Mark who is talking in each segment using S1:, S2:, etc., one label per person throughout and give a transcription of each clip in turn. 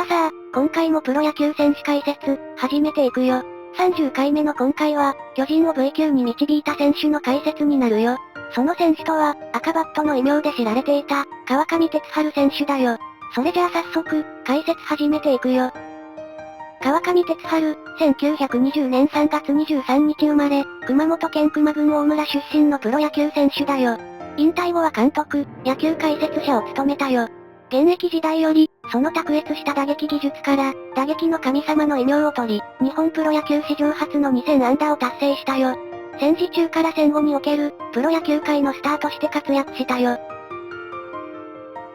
S1: さあ、今回もプロ野球選手解説、始めていくよ。30回目の今回は、巨人を V 級に導いた選手の解説になるよ。その選手とは、赤バットの異名で知られていた、川上哲治選手だよ。それじゃあ早速、解説始めていくよ。川上哲治、1920年3月23日生まれ、熊本県球磨郡大村出身のプロ野球選手だよ。引退後は監督、野球解説者を務めたよ。現役時代より、その卓越した打撃技術から、打撃の神様の異名を取り、日本プロ野球史上初の2000安打を達成したよ。戦時中から戦後における、プロ野球界のスターとして活躍したよ。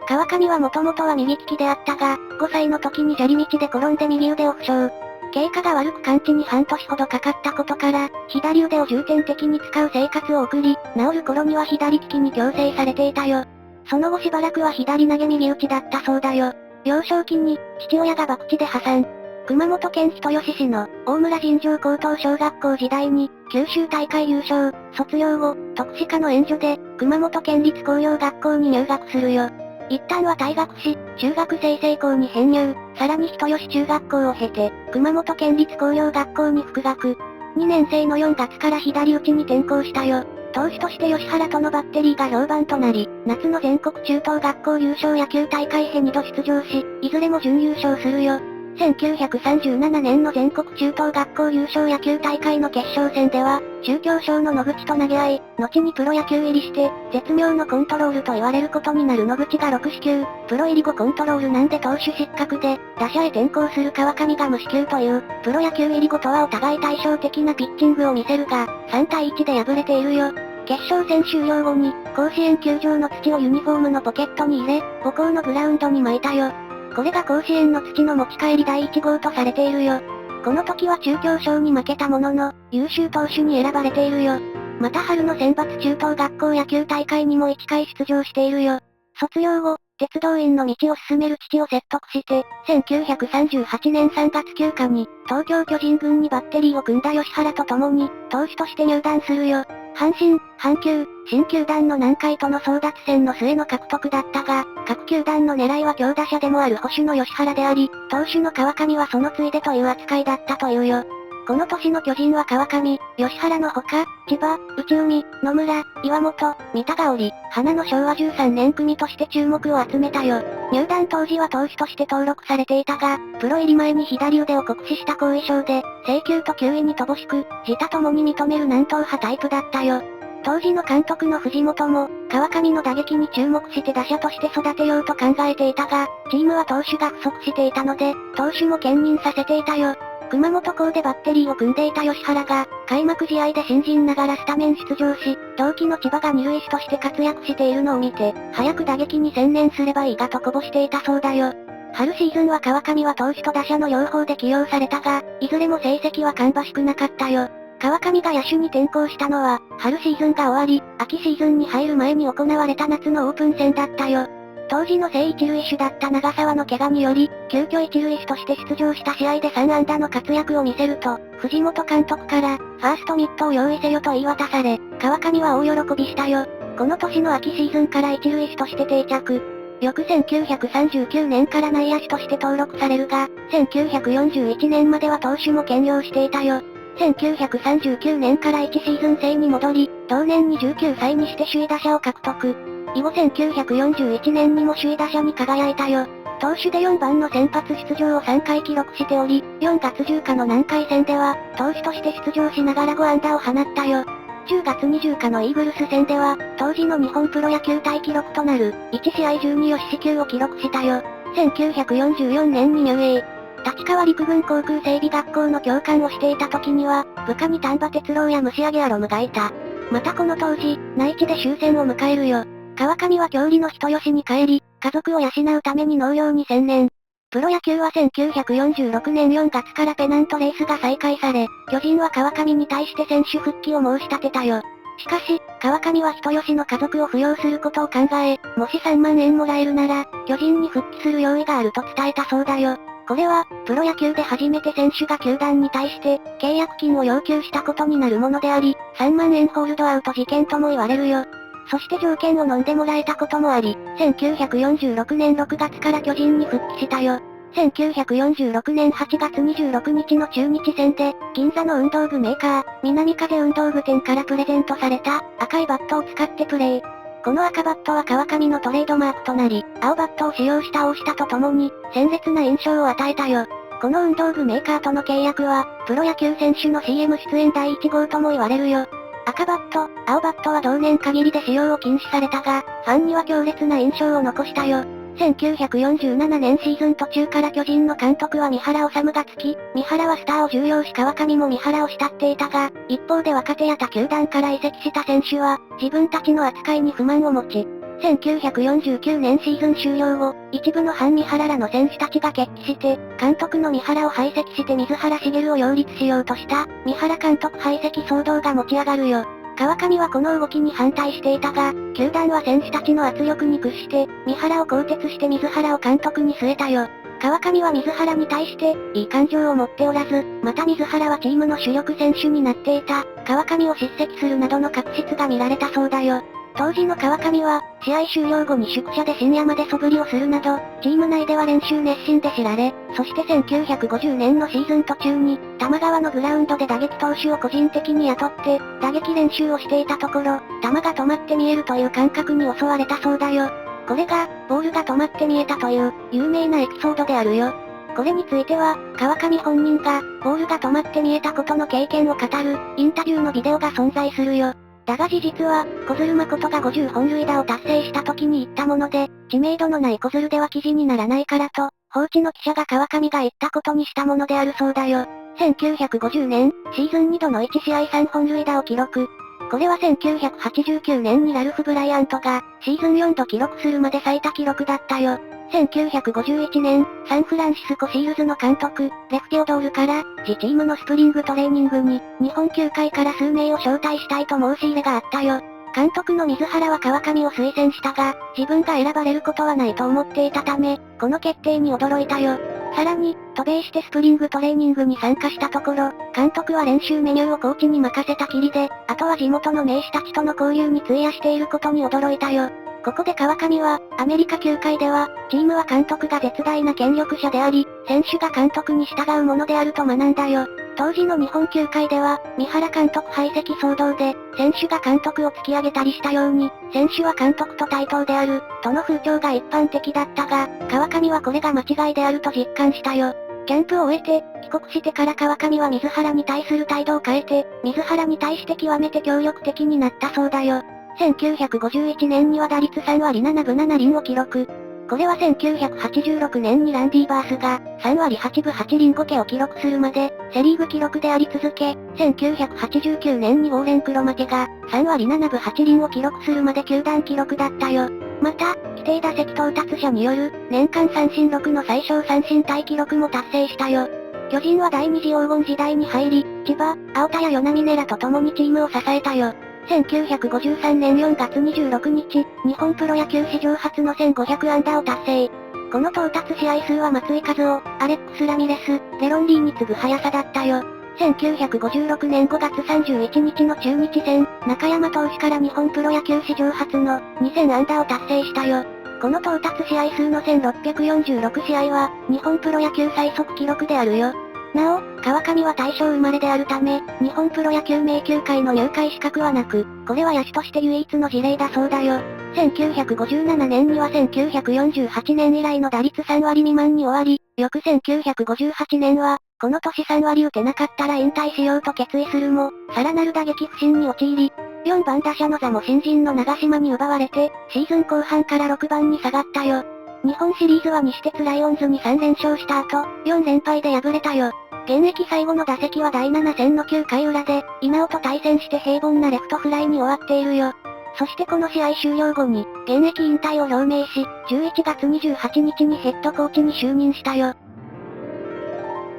S1: 川上はもともとは右利きであったが、5歳の時に砂利道で転んで右腕を負傷。経過が悪く完治に半年ほどかかったことから、左腕を重点的に使う生活を送り、治る頃には左利きに矯正されていたよ。その後しばらくは左投げ右打ちだったそうだよ。幼少期に、父親が博打で破産。熊本県人吉市の、大村尋常高等小学校時代に、九州大会優勝、卒業後、徳祉課の援助で、熊本県立工業学校に入学するよ。一旦は退学し、中学生成校に編入、さらに人吉中学校を経て、熊本県立工業学校に復学。2年生の4月から左打ちに転向したよ。投手として吉原とのバッテリーが評判となり、夏の全国中等学校優勝野球大会へ2度出場し、いずれも準優勝するよ。1937年の全国中等学校優勝野球大会の決勝戦では、中京賞の野口と投げ合い、後にプロ野球入りして、絶妙のコントロールと言われることになる野口が6四球、プロ入り後コントロールなんで投手失格で、打者へ転向する川上が無四球という、プロ野球入り後とはお互い対照的なピッチングを見せるが、3対1で敗れているよ。決勝戦終了後に、甲子園球場の土をユニフォームのポケットに入れ、母校のグラウンドに撒いたよ。これが甲子園の土の持ち帰り第1号とされているよ。この時は中京賞に負けたものの、優秀投手に選ばれているよ。また春の選抜中等学校野球大会にも1回出場しているよ。卒業後、鉄道員の道を進める父を説得して、1938年3月9日に、東京巨人軍にバッテリーを組んだ吉原と共に、投手として入団するよ。阪神、阪急、新球団の南海との争奪戦の末の獲得だったが、各球団の狙いは強打者でもある保守の吉原であり、投手の川上はそのついでという扱いだったというよ。この年の巨人は川上、吉原のほか、千葉、内海、野村、岩本、三田がおり、花の昭和13年組として注目を集めたよ。入団当時は投手として登録されていたが、プロ入り前に左腕を酷使した後遺症で、制球と球威に乏しく、自他ともに認める南東派タイプだったよ。当時の監督の藤本も、川上の打撃に注目して打者として育てようと考えていたが、チームは投手が不足していたので、投手も兼任させていたよ。熊本校でバッテリーを組んでいた吉原が、開幕試合で新人ながらスタメン出場し、同期の千葉が二塁手として活躍しているのを見て、早く打撃に専念すればいいがとこぼしていたそうだよ。春シーズンは川上は投手と打者の両方で起用されたが、いずれも成績は芳しくなかったよ。川上が野手に転向したのは、春シーズンが終わり、秋シーズンに入る前に行われた夏のオープン戦だったよ。当時の正一塁手だった長沢の怪我により、急遽一塁手として出場した試合で3安打の活躍を見せると、藤本監督から、ファーストミットを用意せよと言い渡され、川上は大喜びしたよ。この年の秋シーズンから一塁手として定着。翌1939年から内野手として登録されるが、1941年までは投手も兼用していたよ。1939年から1シーズン制に戻り、同年に19歳にして首位打者を獲得。以後1941年にも首位打者に輝いたよ。投手で4番の先発出場を3回記録しており、4月10日の南海戦では、投手として出場しながら5安打を放ったよ。10月20日のイーグルス戦では、当時の日本プロ野球タイ記録となる、1試合12四死球を記録したよ。1944年に入営。立川陸軍航空整備学校の教官をしていた時には、部下に丹波哲郎や虫上げアロムがいた。またこの当時、内地で終戦を迎えるよ。川上は郷里の人吉に帰り、家族を養うために農業に専念。プロ野球は1946年4月からペナントレースが再開され、巨人は川上に対して選手復帰を申し立てたよ。しかし、川上は人吉の家族を扶養することを考え、もし3万円もらえるなら、巨人に復帰する用意があると伝えたそうだよ。これは、プロ野球で初めて選手が球団に対して、契約金を要求したことになるものであり、3万円ホールドアウト事件とも言われるよ。そして条件を飲んでもらえたこともあり、1946年6月から巨人に復帰したよ。1946年8月26日の中日戦で、銀座の運動部メーカー、南風運動部店からプレゼントされた、赤いバットを使ってプレイ。この赤バットは川上のトレードマークとなり、青バットを使用した大下と共に、鮮烈な印象を与えたよ。この運動部メーカーとの契約は、プロ野球選手の CM 出演第1号とも言われるよ。赤バット、青バットは同年限りで使用を禁止されたが、ファンには強烈な印象を残したよ。1947年シーズン途中から巨人の監督は三原治がつき、三原はスターを重用し川上も三原を慕っていたが、一方で若手や他球団から移籍した選手は、自分たちの扱いに不満を持ち、1949年シーズン終了後、一部の反三原らの選手たちが決起して、監督の三原を排斥して水原茂を擁立しようとした、三原監督排斥騒動が持ち上がるよ。川上はこの動きに反対していたが、球団は選手たちの圧力に屈して、三原を更迭して水原を監督に据えたよ。川上は水原に対して、いい感情を持っておらず、また水原はチームの主力選手になっていた、川上を叱責するなどの確執が見られたそうだよ。当時の川上は、試合終了後に宿舎で深夜まで素振りをするなど、チーム内では練習熱心で知られ、そして1950年のシーズン途中に、多摩川のグラウンドで打撃投手を個人的に雇って、打撃練習をしていたところ、球が止まって見えるという感覚に襲われたそうだよ。これが、ボールが止まって見えたという、有名なエピソードであるよ。これについては、川上本人が、ボールが止まって見えたことの経験を語る、インタビューのビデオが存在するよ。だが事実は、小鶴誠が50本塁打を達成した時に言ったもので、知名度のない小鶴では記事にならないからと、放置の記者が川上が言ったことにしたものであるそうだよ。1950年、シーズン2度の1試合3本塁打を記録。これは1989年にラルフ・ブライアントが、シーズン4度記録するまで最多記録だったよ。1951年、サンフランシスコシールズの監督、レフ・テオドールから、自チームのスプリングトレーニングに、日本球界から数名を招待したいと申し入れがあったよ。監督の水原は川上を推薦したが、自分が選ばれることはないと思っていたため、この決定に驚いたよ。さらに、渡米してスプリングトレーニングに参加したところ、監督は練習メニューをコーチに任せたきりで、あとは地元の名手たちとの交流に費やしていることに驚いたよ。ここで川上は、アメリカ球界では、チームは監督が絶大な権力者であり、選手が監督に従うものであると学んだよ。当時の日本球界では、三原監督排斥騒動で、選手が監督を突き上げたりしたように、選手は監督と対等である、との風潮が一般的だったが、川上はこれが間違いであると実感したよ。キャンプを終えて、帰国してから川上は水原に対する態度を変えて、水原に対して極めて協力的になったそうだよ。1951年には打率3割7分7厘を記録。これは1986年にランディ・バースが3割8分8厘5ケを記録するまでセリーグ記録であり続け、1989年にウォーレン・クロマテが3割7分8厘を記録するまで球団記録だったよ。また、規定打席到達者による年間三振6の最小三振タイ記録も達成したよ。巨人は第二次黄金時代に入り、千葉、青田や与那嶺らと共にチームを支えたよ。1953年4月26日、日本プロ野球史上初の1500安打を達成。この到達試合数は松井一夫、アレックス・ラミレス、デロンリーに次ぐ速さだったよ。1956年5月31日の中日戦、中山投手から日本プロ野球史上初の2000安打を達成したよ。この到達試合数の1646試合は、日本プロ野球最速記録であるよ。なお、川上は大正生まれであるため、日本プロ野球名球会の入会資格はなく、これは野手として唯一の事例だそうだよ。1957年には1948年以来の打率3割未満に終わり、翌1958年は、この年3割打てなかったら引退しようと決意するも、さらなる打撃不振に陥り、4番打者の座も新人の長島に奪われて、シーズン後半から6番に下がったよ。日本シリーズは西鉄ライオンズに3連勝した後、4連敗で敗れたよ。現役最後の打席は第7戦の9回裏で、稲尾と対戦して平凡なレフトフライに終わっているよ。そしてこの試合終了後に、現役引退を表明し、11月28日にヘッドコーチに就任したよ。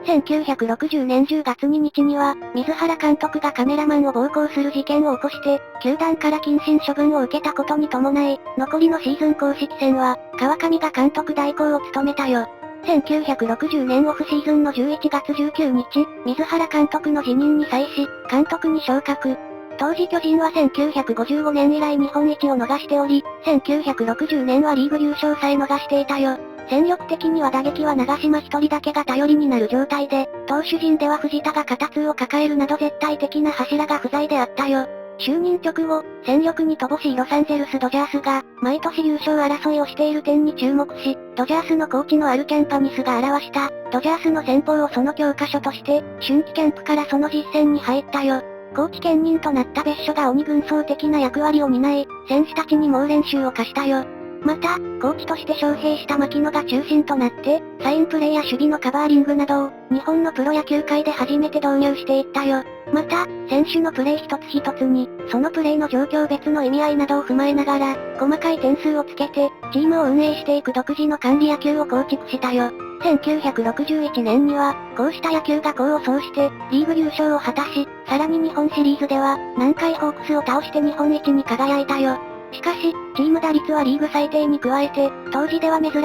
S1: 1960年10月2日には、水原監督がカメラマンを暴行する事件を起こして、球団から謹慎処分を受けたことに伴い、残りのシーズン公式戦は、川上が監督代行を務めたよ。1960年オフシーズンの11月19日、水原監督の辞任に際し、監督に昇格。当時巨人は1955年以来日本一を逃しており、1960年はリーグ優勝さえ逃していたよ。戦力的には打撃は長島一人だけが頼りになる状態で、投手陣では藤田が肩痛を抱えるなど絶対的な柱が不在であったよ。就任直後、戦力に乏しいロサンゼルスドジャースが、毎年優勝争いをしている点に注目し、ドジャースのコーチのアルキャンパニスが表した、ドジャースの戦法をその教科書として、春季キャンプからその実践に入ったよ。コーチ兼任となった別所が鬼軍曹的な役割を担い、選手たちに猛練習を課したよ。また、コーチとして招聘した牧野が中心となって、サインプレーや守備のカバーリングなどを、日本のプロ野球界で初めて導入していったよ。また、選手のプレー一つ一つに、そのプレーの状況別の意味合いなどを踏まえながら、細かい点数をつけて、チームを運営していく独自の管理野球を構築したよ。1961年には、こうした野球が功を奏して、リーグ優勝を果たし、さらに日本シリーズでは、南海ホークスを倒して日本一に輝いたよ。しかし、チーム打率はリーグ最低に加えて、当時では珍しい、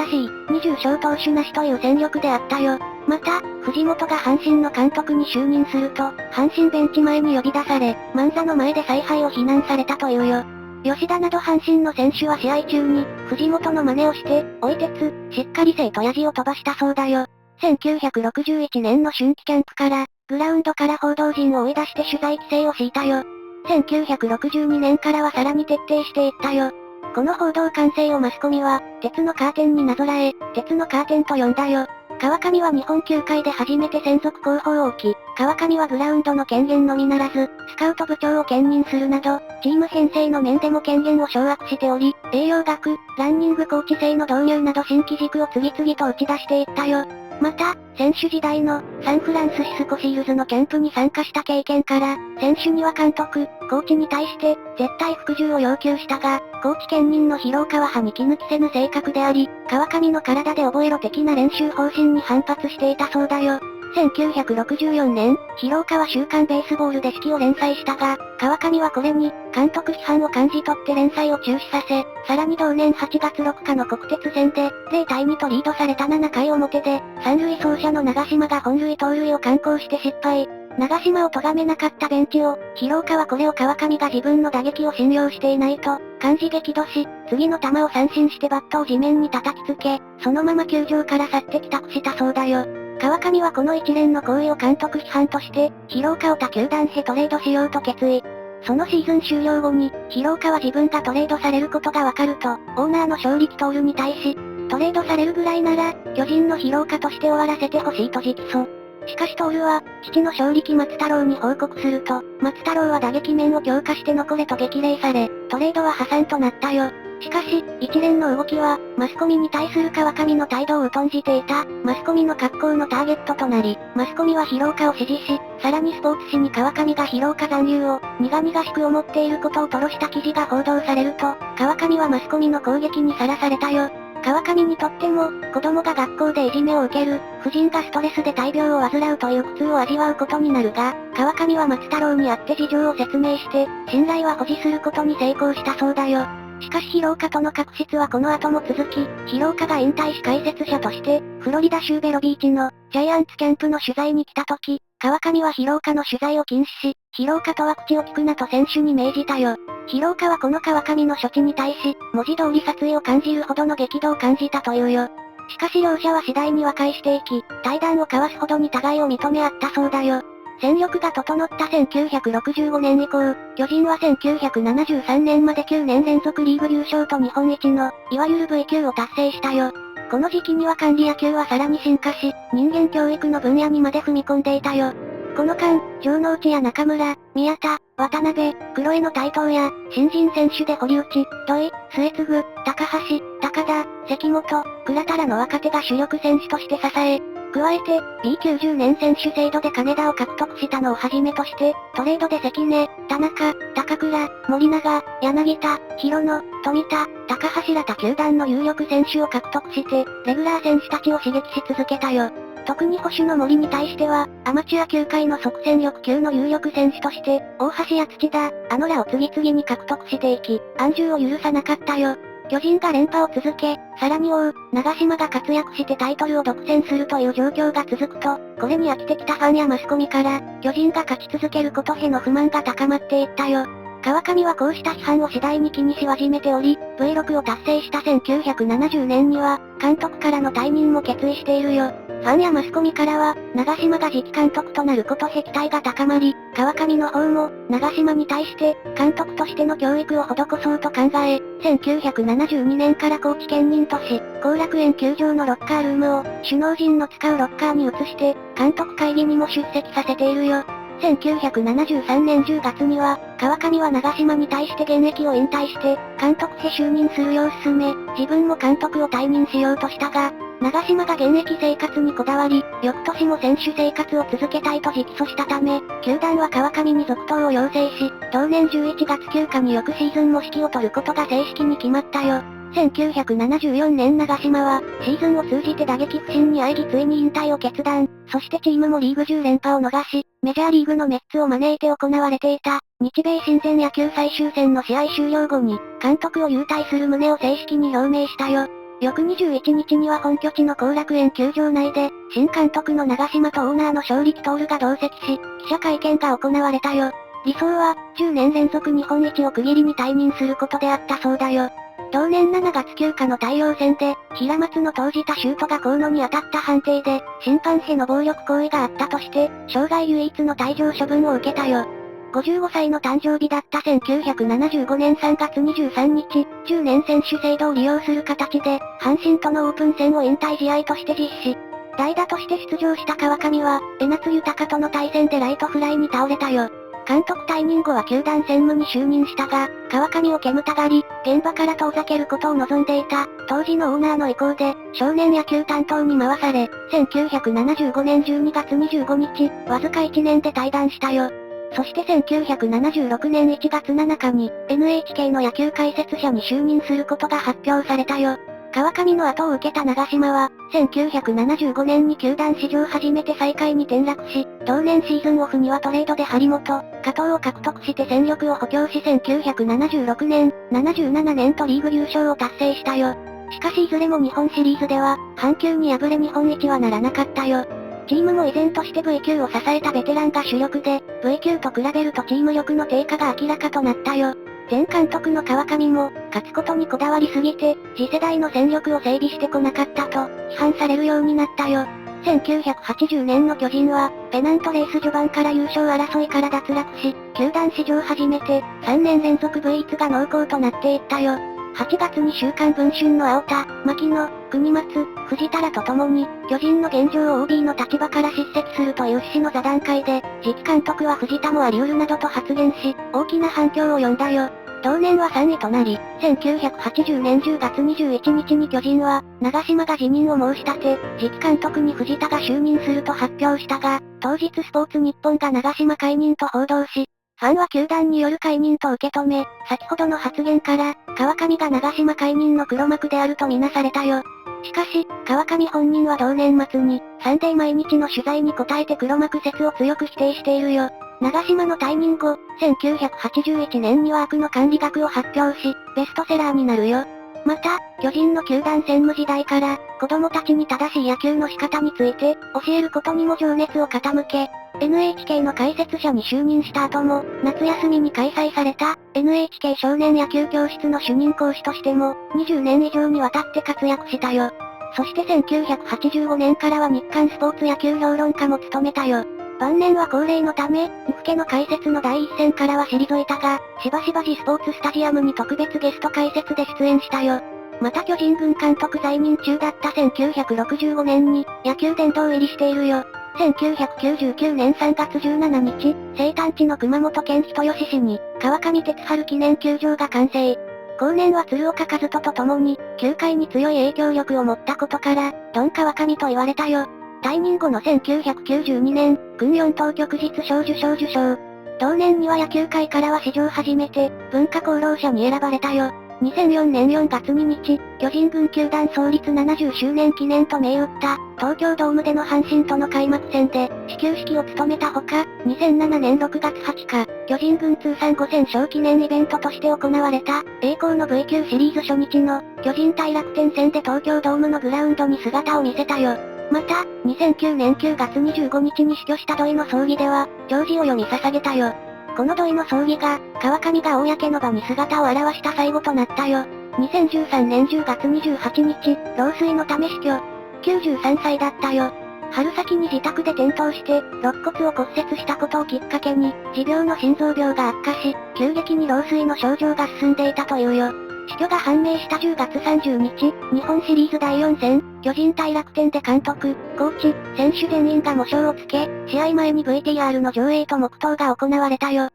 S1: 20勝投手なしという戦力であったよ。また、藤本が阪神の監督に就任すると、阪神ベンチ前に呼び出され、万座の前で采配を非難されたというよ。吉田など阪神の選手は試合中に、藤本の真似をして、おい鉄、しっかりせえとヤジを飛ばしたそうだよ。1961年の春季キャンプから、グラウンドから報道陣を追い出して取材規制を敷いたよ。1962年からはさらに徹底していったよ。この報道管制をマスコミは、鉄のカーテンになぞらえ、鉄のカーテンと呼んだよ。川上は日本球界で初めて専属広報を置き、川上はグラウンドの権限のみならず、スカウト部長を兼任するなど、チーム編成の面でも権限を掌握しており、栄養学、ランニングコーチ制の導入など新機軸を次々と打ち出していったよ。また、選手時代のサンフランシスコシールズのキャンプに参加した経験から、選手には監督、コーチに対して絶対服従を要求したが、コーチ兼任の広川派に気抜きせぬ性格であり、川上の体で覚えろ的な練習方針に反発していたそうだよ。1964年、広川週刊ベースボールで指揮を連載したが、川上はこれに、監督批判を感じ取って連載を中止させ、さらに同年8月6日の国鉄戦で、0対2とリードされた7回表で、三塁走者の長島が本塁盗塁を敢行して失敗。長島を咎めなかったベンチを、広岡はこれを川上が自分の打撃を信用していないと、感じ激怒し、次の球を三振してバットを地面に叩きつけ、そのまま球場から去って帰宅したそうだよ。川上はこの一連の行為を監督批判として、広岡を他球団へトレードしようと決意。そのシーズン終了後に、広岡は自分がトレードされることがわかると、オーナーの勝力徹に対し、トレードされるぐらいなら、巨人の広岡として終わらせてほしいと直訴。しかし徹は、父の勝力松太郎に報告すると、松太郎は打撃面を強化して残れと激励され、トレードは破産となったよ。しかし、一連の動きは、マスコミに対する川上の態度を疎んじていた、マスコミの格好のターゲットとなり、マスコミは広岡を支持し、さらにスポーツ紙に川上が広岡残留を、苦々しく思っていることを吐露した記事が報道されると、川上はマスコミの攻撃にさらされたよ。川上にとっても、子供が学校でいじめを受ける、夫人がストレスで大病を患うという苦痛を味わうことになるが、川上は松太郎に会って事情を説明して、信頼は保持することに成功したそうだよ。しかし広岡との確執はこの後も続き、広岡が引退し解説者として、フロリダ州ベロビーチの、ジャイアンツキャンプの取材に来た時、川上は広岡の取材を禁止し、広岡とは口を聞くなと選手に命じたよ。広岡はこの川上の処置に対し、文字通り殺意を感じるほどの激怒を感じたというよ。しかし両者は次第に和解していき、対談を交わすほどに互いを認め合ったそうだよ。戦力が整った1965年以降、巨人は1973年まで9年連続リーグ優勝と日本一の、いわゆる V 級を達成したよ。この時期には管理野球はさらに進化し、人間教育の分野にまで踏み込んでいたよ。この間、城之内や中村、宮田、渡辺、黒江の台頭や、新人選手で堀内、土井、末次、高橋、高田、関本、倉田らの若手が主力選手として支え、加えて、B90 年選手制度で金田を獲得したのをはじめとして、トレードで関根、田中、高倉、森永、柳田、広野、富田、高橋ら他球団の有力選手を獲得して、レギュラー選手たちを刺激し続けたよ。特に保守の森に対しては、アマチュア球界の即戦力級の有力選手として、大橋や土田、らを次々に獲得していき、安住を許さなかったよ。巨人が連覇を続け、さらに王、長島が活躍してタイトルを独占するという状況が続くと、これに飽きてきたファンやマスコミから、巨人が勝ち続けることへの不満が高まっていったよ。川上はこうした批判を次第に気にし始めており、V6 を達成した1970年には、監督からの退任も決意しているよ。ファンやマスコミからは、長嶋が次期監督となることへ期待が高まり、川上の方も、長嶋に対して、監督としての教育を施そうと考え、1972年から高知県人都市、後楽園球場のロッカールームを、首脳陣の使うロッカーに移して、監督会議にも出席させているよ。1973年10月には、川上は長嶋に対して現役を引退して、監督へ就任するよう勧め、自分も監督を退任しようとしたが、長嶋が現役生活にこだわり、翌年も選手生活を続けたいと直訴したため、球団は川上に続投を要請し、同年11月9日に翌シーズンも指揮を執ることが正式に決まったよ。1974年長嶋は、シーズンを通じて打撃不振にあえぎついに引退を決断。そしてチームもリーグ10連覇を逃し、メジャーリーグのメッツを招いて行われていた、日米親善野球最終戦の試合終了後に、監督を勇退する旨を正式に表明したよ。翌21日には本拠地の後楽園球場内で、新監督の長嶋とオーナーの勝力徹が同席し、記者会見が行われたよ。理想は、10年連続日本一を区切りに退任することであったそうだよ。同年7月9日の太陽戦で、平松の投じたシュートが河野に当たった判定で、審判への暴力行為があったとして、生涯唯一の退場処分を受けたよ。55歳の誕生日だった1975年3月23日、10年選手制度を利用する形で、阪神とのオープン戦を引退試合として実施。代打として出場した川上は、江夏豊との対戦でライトフライに倒れたよ。監督退任後は球団専務に就任したが、川上を煙たがり、現場から遠ざけることを望んでいた、当時のオーナーの意向で、少年野球担当に回され、1975年12月25日、わずか1年で退団したよ。そして1976年1月7日に、NHK の野球解説者に就任することが発表されたよ。川上の後を受けた長嶋は、1975年に球団史上初めて最下位に転落し、同年シーズンオフにはトレードで張本、加藤を獲得して戦力を補強し1976年、77年とリーグ優勝を達成したよ。しかしいずれも日本シリーズでは、阪急に敗れ日本一はならなかったよ。チームも依然として V 級を支えたベテランが主力で、V 級と比べるとチーム力の低下が明らかとなったよ。前監督の川上も、勝つことにこだわりすぎて、次世代の戦力を整備してこなかったと、批判されるようになったよ。1980年の巨人は、ペナントレース序盤から優勝争いから脱落し、球団史上初めて、3年連続 V1 が濃厚となっていったよ。8月に週刊文春の青田、牧野、国松、藤田らと共に、巨人の現状を OB の立場から叱責するという趣旨の座談会で、次期監督は藤田もあり得るなどと発言し、大きな反響を呼んだよ。同年は3位となり、1980年10月21日に巨人は、長嶋が辞任を申し立て、次期監督に藤田が就任すると発表したが、当日スポーツ日本が長嶋解任と報道し、ファンは球団による解任と受け止め、先ほどの発言から、川上が長嶋解任の黒幕であるとみなされたよ。しかし、川上本人は同年末に、サンデー毎日の取材に答えて黒幕説を強く否定しているよ。長嶋の退任後、1981年にワークの管理学を発表し、ベストセラーになるよ。また、巨人の球団専務時代から、子供たちに正しい野球の仕方について、教えることにも情熱を傾け、NHK の解説者に就任した後も、夏休みに開催された、NHK 少年野球教室の主任講師としても、20年以上にわたって活躍したよ。そして1985年からは日刊スポーツ野球評論家も務めたよ。晩年は高齢のため、日付の解説の第一線からは退いたが、しばしば G スポーツスタジアムに特別ゲスト解説で出演したよ。また巨人軍監督在任中だった1965年に、野球殿堂入りしているよ。1999年3月17日、生誕地の熊本県人吉市に、川上哲治記念球場が完成。後年は鶴岡和人と共に、球界に強い影響力を持ったことから、ドン川上と言われたよ。退任後の1992年、軍4等旭日賞受賞。同年には野球界からは史上初めて、文化功労者に選ばれたよ。2004年4月2日、巨人軍球団創立70周年記念と銘打った、東京ドームでの阪神との開幕戦で、始球式を務めたほか、2007年6月20日、巨人軍通算5000勝記念イベントとして行われた、栄光の V 級シリーズ初日の、巨人対楽天戦で東京ドームのグラウンドに姿を見せたよ。また、2009年9月25日に死去した土井の葬儀では、弔辞を読み捧げたよ。この土井の葬儀が、川上が公の場に姿を現した最後となったよ。2013年10月28日、老衰のため死去。93歳だったよ。春先に自宅で転倒して、肋骨を骨折したことをきっかけに、持病の心臓病が悪化し、急激に老衰の症状が進んでいたというよ。死去が判明した10月30日、日本シリーズ第4戦、巨人対楽天で監督、コーチ、選手全員が喪章をつけ、試合前に VTR の上映と黙祷が行われたよ。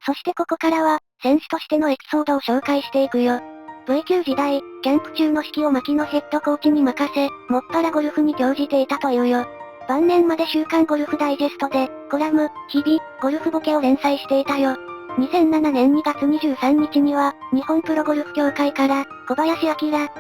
S1: そしてここからは、選手としてのエピソードを紹介していくよ。V 級時代、キャンプ中の指揮を牧野ヘッドコーチに任せ、もっぱらゴルフに興じていたというよ。晩年まで週刊ゴルフダイジェストで、コラム、日々、ゴルフボケを連載していたよ。2007年2月23日には、日本プロゴルフ協会から、小林明、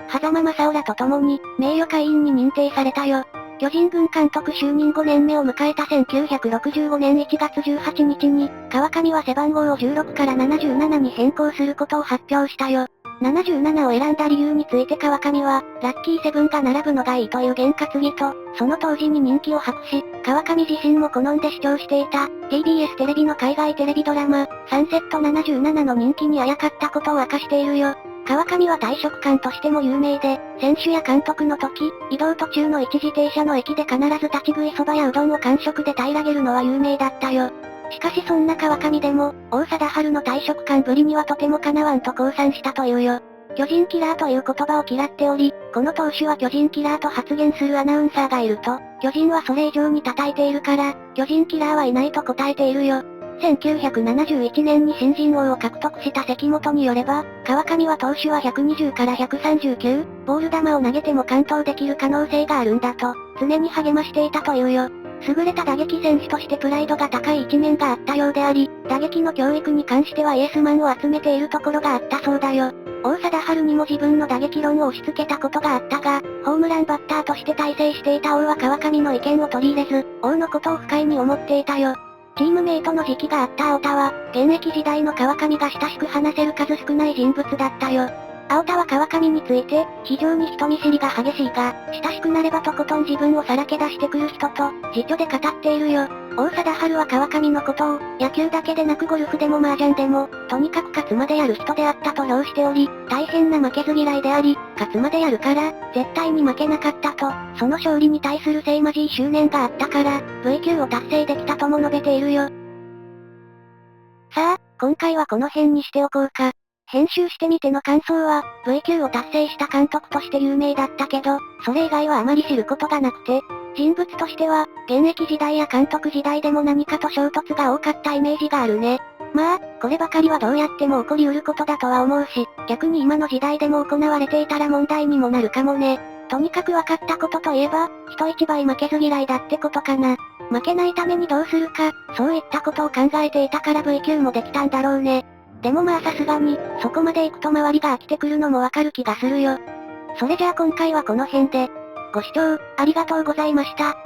S1: 狭間正夫らと共に、名誉会員に認定されたよ。巨人軍監督就任5年目を迎えた1965年1月18日に、川上は背番号を16から77に変更することを発表したよ。77を選んだ理由について川上は、ラッキーセブンが並ぶのがいいという験担ぎと、その当時に人気を博し、川上自身も好んで視聴していた、TBS テレビの海外テレビドラマ、サンセット77の人気にあやかったことを明かしているよ。川上は大食漢としても有名で、選手や監督の時、移動途中の一時停車の駅で必ず立ち食いそばやうどんを完食で平らげるのは有名だったよ。しかしそんな川上でも、王貞治の大食漢ぶりにはとてもかなわんと降参したというよ。巨人キラーという言葉を嫌っており、この投手は巨人キラーと発言するアナウンサーがいると、巨人はそれ以上に叩いているから、巨人キラーはいないと答えているよ。1971年に新人王を獲得した関本によれば、川上は投手は120から139、ボール球を投げても完投できる可能性があるんだと、常に励ましていたというよ。優れた打撃選手としてプライドが高い一面があったようであり、打撃の教育に関してはエースマンを集めているところがあったそうだよ。王貞治にも自分の打撃論を押し付けたことがあったが、ホームランバッターとして大成していた王は川上の意見を取り入れず、王のことを不快に思っていたよ。チームメイトの時期があった青田は、現役時代の川上が親しく話せる数少ない人物だったよ。青田は川上について、非常に人見知りが激しいが、親しくなればとことん自分をさらけ出してくる人と、自著で語っているよ。王貞治は川上のことを、野球だけでなくゴルフでも麻雀でも、とにかく勝つまでやる人であったと評しており、大変な負けず嫌いであり、勝つまでやるから、絶対に負けなかったと、その勝利に対する凄まじい執念があったから、V 級を達成できたとも述べているよ。さあ、今回はこの辺にしておこうか。編集してみての感想は、V 級を達成した監督として有名だったけど、それ以外はあまり知ることがなくて、人物としては、現役時代や監督時代でも何かと衝突が多かったイメージがあるね。まあ、こればかりはどうやっても起こりうることだとは思うし、逆に今の時代でも行われていたら問題にもなるかもね。とにかく分かったことといえば、人一倍負けず嫌いだってことかな。負けないためにどうするか、そういったことを考えていたから V 級もできたんだろうね。でもまあさすがに、そこまで行くと周りが飽きてくるのもわかる気がするよ。それじゃあ今回はこの辺で。ご視聴、ありがとうございました。